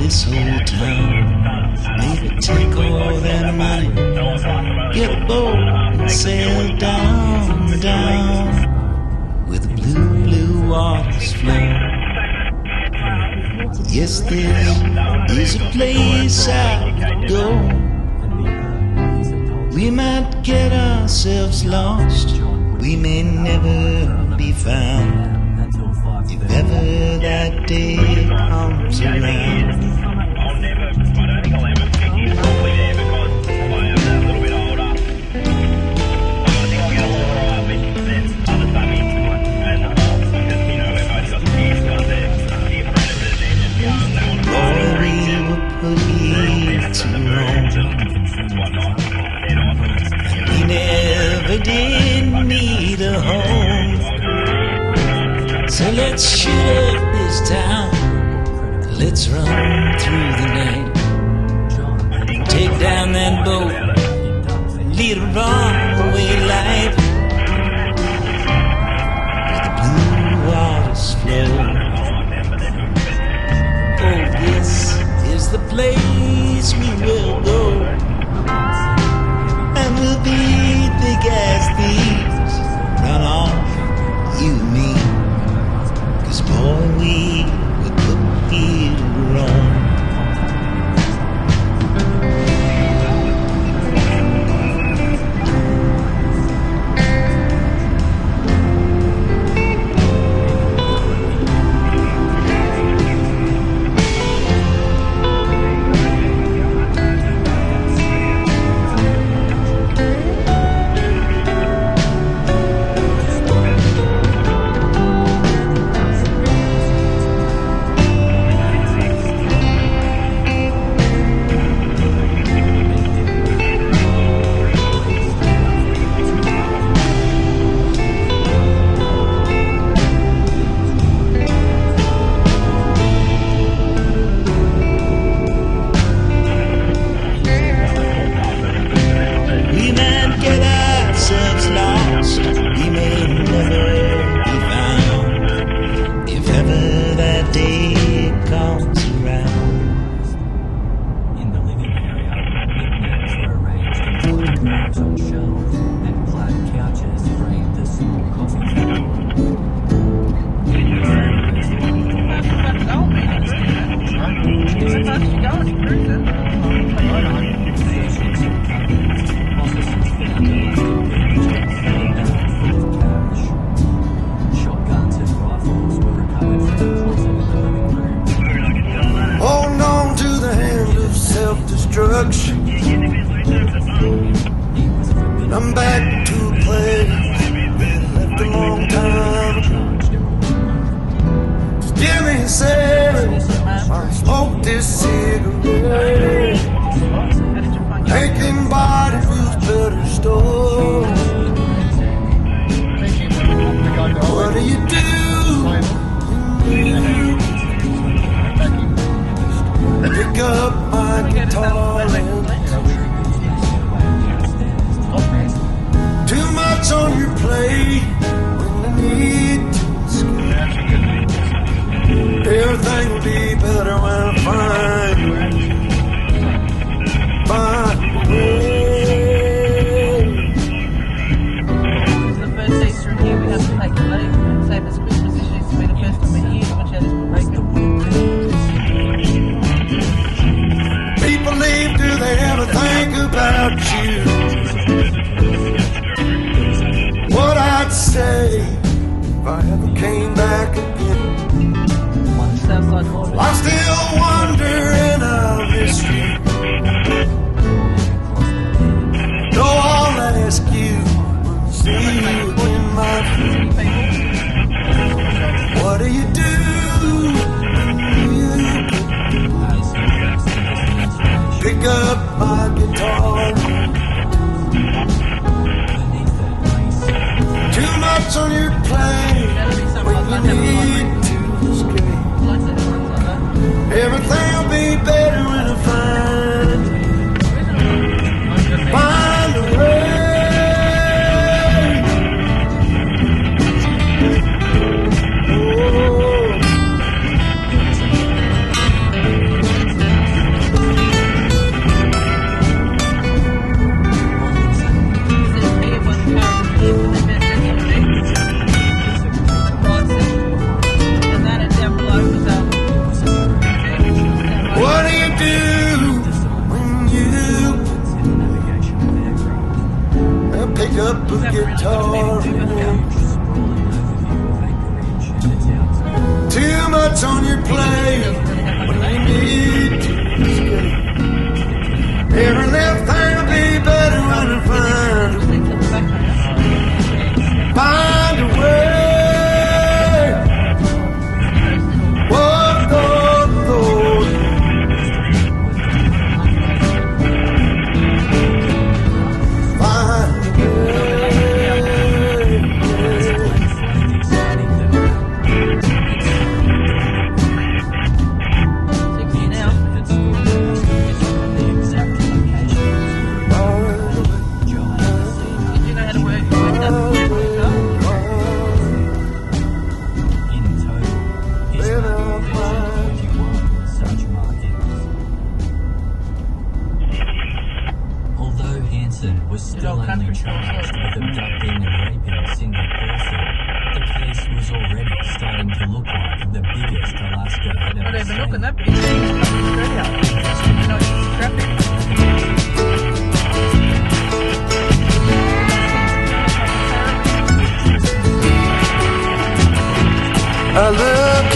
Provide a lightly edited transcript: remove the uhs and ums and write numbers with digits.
this whole town. Maybe take all that money, get a boat and sail down, down, where the blue, blue waters flow. Yes, there is a place I could go. We might get ourselves lost, we may never be found, if ever that day comes around. We never did need a home, so let's shoot up this town, let's run through the night, take down that boat, lead a runaway life, where the blue waters flow. Oh, this is the place we will go, and we'll be thick as thieves, run off, you and me, 'cause boy, we were put here to roam. I'm back to a place left a long time ago. Just give me a second, I'll smoke this cigarette. Thinking body feels better stored. What do you do? Pick up my guitar and too much on your plate when you need to escape. Everything will be better when I find a way. It's the first Easter in here we have to take the leave. Same as Christmas, this used to be the first time of year, which had this breakup. People leave, do they ever think about you? What I'd say if I ever came back again. I still wonder and I'll miss you. No, I'll ask you, see you in my dream. What do you do? Pick up my guitar. Too much on your plate when you need to escape. Everything will be better when I find a way. Oh. Not even looking that big. Australia. You know, it's traffic. I look